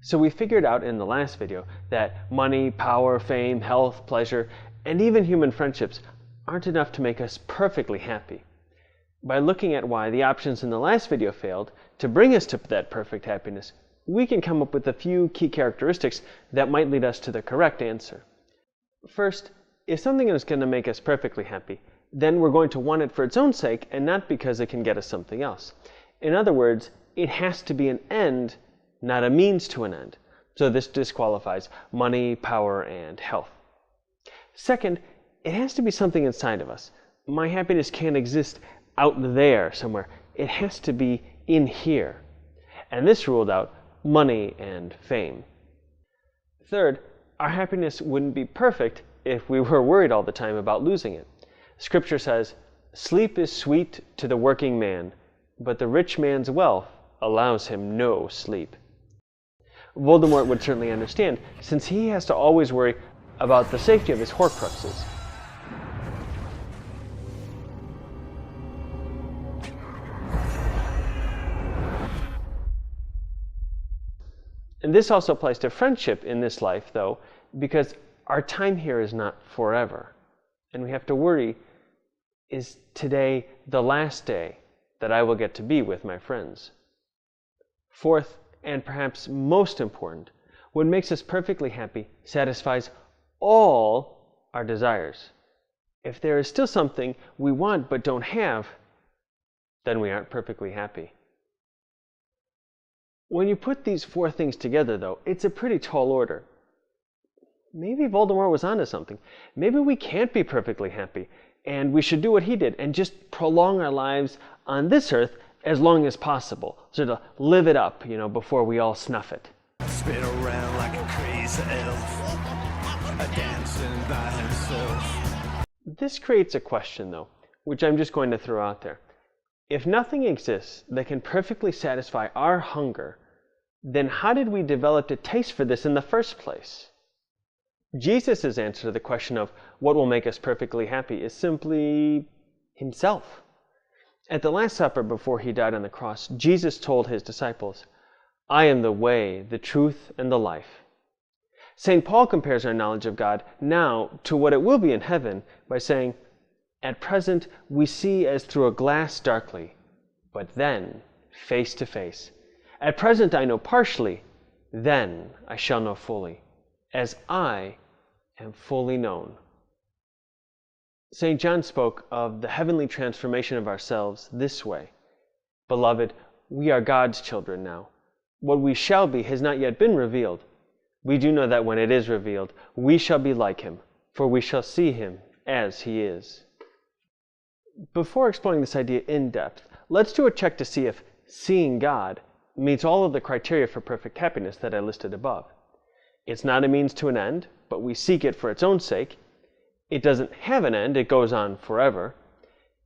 So we figured out in the last video that money, power, fame, health, pleasure, and even human friendships aren't enough to make us perfectly happy. By looking at why the options in the last video failed to bring us to that perfect happiness, we can come up with a few key characteristics that might lead us to the correct answer. First, if something is going to make us perfectly happy, then we're going to want it for its own sake and not because it can get us something else. In other words, it has to be an end, not a means to an end. So this disqualifies money, power, and health. Second, it has to be something inside of us. My happiness can't exist out there somewhere. It has to be in here. And this ruled out money and fame. Third, our happiness wouldn't be perfect if we were worried all the time about losing it. Scripture says, "Sleep is sweet to the working man, but the rich man's wealth allows him no sleep." Voldemort would certainly understand, since he has to always worry about the safety of his Horcruxes. And this also applies to friendship in this life, though, because our time here is not forever. And we have to worry, is today the last day that I will get to be with my friends? Fourth, and perhaps most important, what makes us perfectly happy satisfies all our desires. If there is still something we want but don't have, then we aren't perfectly happy. When you put these four things together, though, it's a pretty tall order. Maybe Voldemort was onto something. Maybe we can't be perfectly happy, and we should do what he did and just prolong our lives on this earth as long as possible, so to live it up, before we all snuff it. Spin around like a crazy elf, dancing by himself. This creates a question, though, which I'm just going to throw out there. If nothing exists that can perfectly satisfy our hunger, then how did we develop a taste for this in the first place? Jesus' answer to the question of what will make us perfectly happy is simply himself. At the Last Supper before he died on the cross, Jesus told his disciples, "I am the way, the truth, and the life." St. Paul compares our knowledge of God now to what it will be in heaven by saying, "At present we see as through a glass darkly, but then face to face. At present I know partially, then I shall know fully, as I am fully known." St. John spoke of the heavenly transformation of ourselves this way, "Beloved, we are God's children now. What we shall be has not yet been revealed. We do know that when it is revealed, we shall be like him, for we shall see him as he is." Before exploring this idea in depth, let's do a check to see if seeing God meets all of the criteria for perfect happiness that I listed above. It's not a means to an end, but we seek it for its own sake. It doesn't have an end, it goes on forever.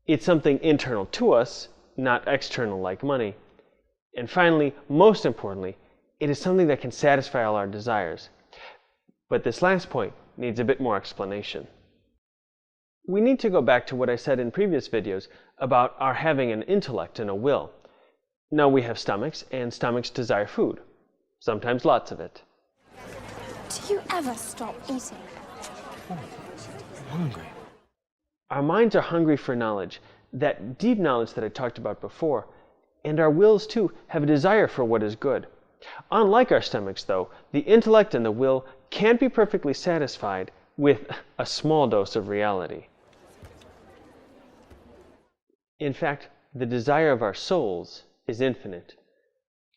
It's something internal to us, not external like money. And finally, most importantly, it is something that can satisfy all our desires. But this last point needs a bit more explanation. We need to go back to what I said in previous videos about our having an intellect and a will. Now we have stomachs, and stomachs desire food, sometimes lots of it. Do you ever stop eating? I'm hungry. Our minds are hungry for knowledge, that deep knowledge that I talked about before, and our wills too have a desire for what is good. Unlike our stomachs, though, the intellect and the will can't be perfectly satisfied with a small dose of reality. In fact, the desire of our souls is infinite.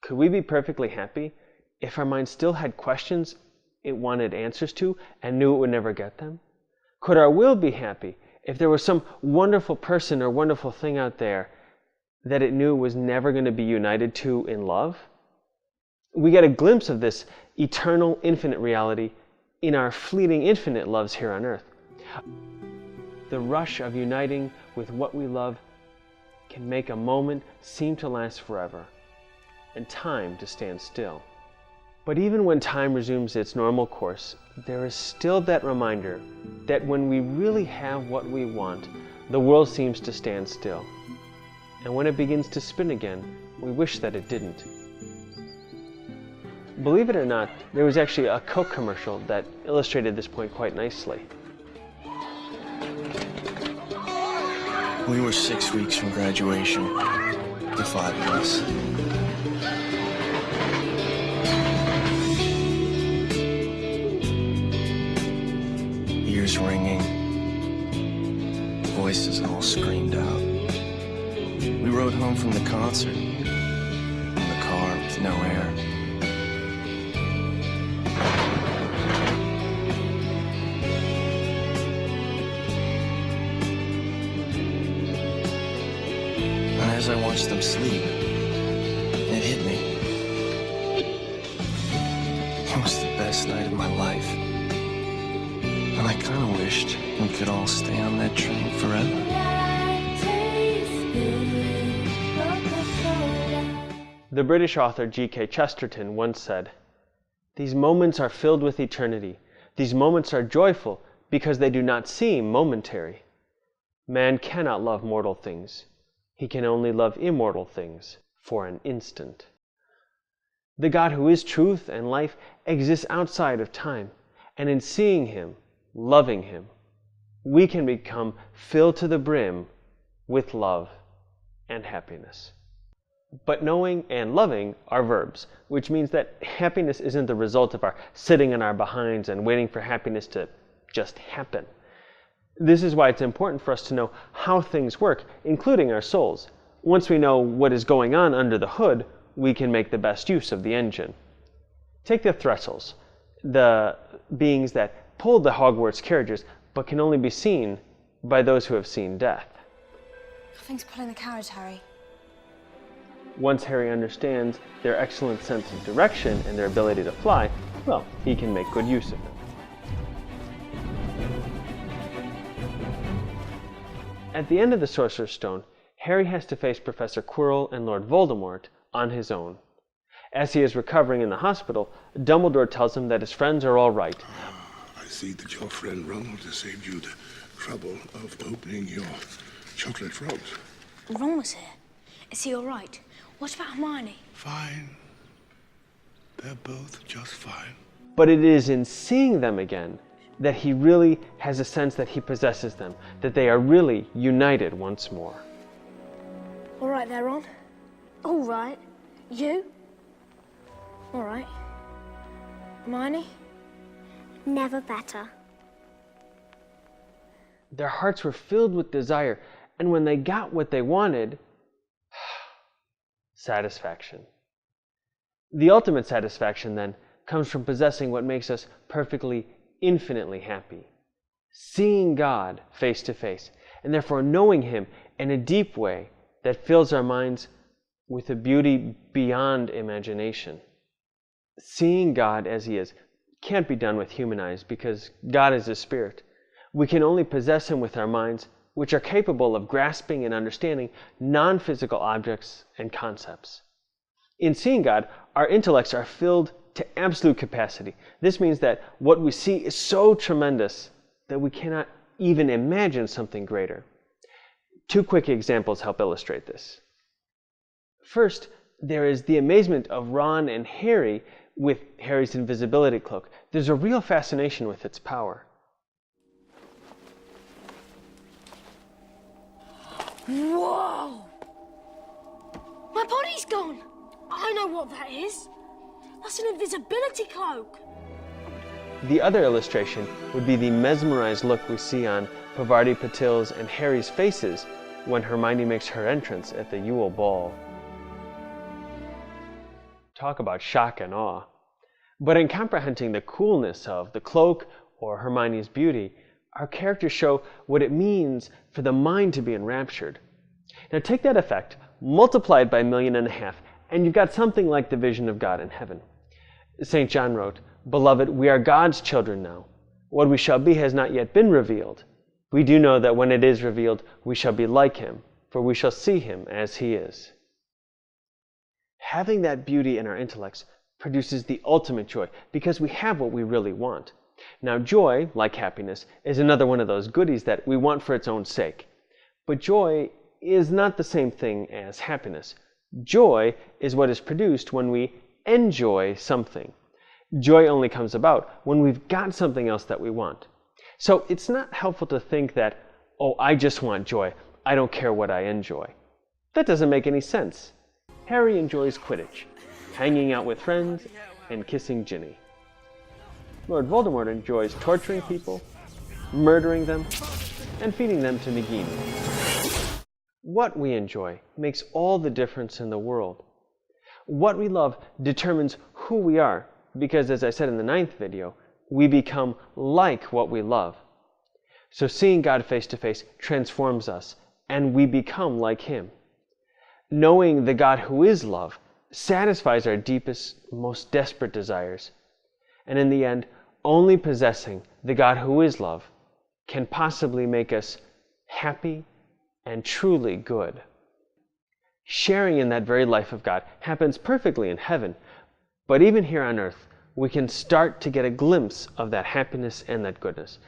Could we be perfectly happy if our mind still had questions it wanted answers to and knew it would never get them? Could our will be happy if there was some wonderful person or wonderful thing out there that it knew was never going to be united to in love? We get a glimpse of this eternal, infinite reality in our fleeting, infinite loves here on earth. The rush of uniting with what we love can make a moment seem to last forever, and time to stand still. But even when time resumes its normal course, there is still that reminder that when we really have what we want, the world seems to stand still. And when it begins to spin again, we wish that it didn't. Believe it or not, there was actually a Coke commercial that illustrated this point quite nicely. We were 6 weeks from graduation, the 5 of us. Ears ringing, voices all screamed out. We rode home from the concert, in the car with no air. And as I watched them sleep, it hit me. It was the best night of my life. And I kind of wished we could all stay on that train forever. The British author G.K. Chesterton once said, "These moments are filled with eternity. These moments are joyful because they do not seem momentary. Man cannot love mortal things. He can only love immortal things for an instant." The God who is truth and life exists outside of time, and in seeing Him, loving Him, we can become filled to the brim with love and happiness. But knowing and loving are verbs, which means that happiness isn't the result of our sitting on our behinds and waiting for happiness to just happen. This is why it's important for us to know how things work, including our souls. Once we know what is going on under the hood, we can make the best use of the engine. Take the Threstles, the beings that pulled the Hogwarts carriages, but can only be seen by those who have seen death. Nothing's pulling the carriage, Harry. Once Harry understands their excellent sense of direction and their ability to fly, well, he can make good use of it. At the end of the Sorcerer's Stone, Harry has to face Professor Quirrell and Lord Voldemort on his own. As he is recovering in the hospital, Dumbledore tells him that his friends are all right. I see that your friend Ronald has saved you the trouble of opening your chocolate frogs. Ron was here. Is he all right? What about Hermione? Fine. They're both just fine. But it is in seeing them again that he really has a sense that he possesses them, that they are really united once more. All right there, Ron. All right. You? All right. Hermione? Never better. Their hearts were filled with desire, and when they got what they wanted, satisfaction. The ultimate satisfaction, then, comes from possessing what makes us perfectly, infinitely happy. Seeing God face to face, and therefore knowing Him in a deep way that fills our minds with a beauty beyond imagination. Seeing God as He is can't be done with human eyes because God is a spirit. We can only possess Him with our minds, which are capable of grasping and understanding non-physical objects and concepts. In seeing God, our intellects are filled to absolute capacity. This means that what we see is so tremendous that we cannot even imagine something greater. 2 quick examples help illustrate this. First, there is the amazement of Ron and Harry with Harry's invisibility cloak. There's a real fascination with its power. Whoa! My body's gone! I know what that is. That's an invisibility cloak. The other illustration would be the mesmerized look we see on Parvati Patil's and Harry's faces when Hermione makes her entrance at the Yule Ball. Talk about shock and awe. But in comprehending the coolness of the cloak or Hermione's beauty, our characters show what it means for the mind to be enraptured. Now take that effect, multiplied by 1.5 million, and you've got something like the vision of God in heaven. St. John wrote, "Beloved, we are God's children now. What we shall be has not yet been revealed. We do know that when it is revealed, we shall be like Him, for we shall see Him as He is." Having that beauty in our intellects produces the ultimate joy because we have what we really want. Now, joy, like happiness, is another one of those goodies that we want for its own sake. But joy is not the same thing as happiness. Joy is what is produced when we enjoy something. Joy only comes about when we've got something else that we want. So it's not helpful to think that, oh, I just want joy. I don't care what I enjoy. That doesn't make any sense. Harry enjoys Quidditch, hanging out with friends, and kissing Ginny. Lord Voldemort enjoys torturing people, murdering them, and feeding them to Nagini. What we enjoy makes all the difference in the world. What we love determines who we are, because as I said in the 9th video, we become like what we love. So seeing God face to face transforms us, and we become like Him. Knowing the God who is love satisfies our deepest, most desperate desires. And in the end, only possessing the God who is love can possibly make us happy and truly good. Sharing in that very life of God happens perfectly in heaven, but even here on earth, we can start to get a glimpse of that happiness and that goodness.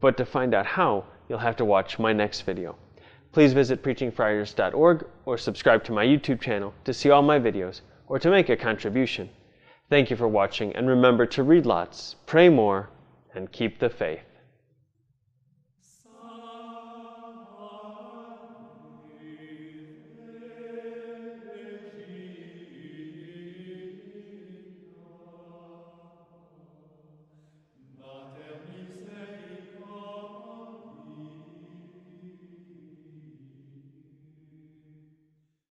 But to find out how, you'll have to watch my next video. Please visit preachingfriars.org or subscribe to my YouTube channel to see all my videos or to make a contribution. Thank you for watching, and remember to read lots, pray more, and keep the faith.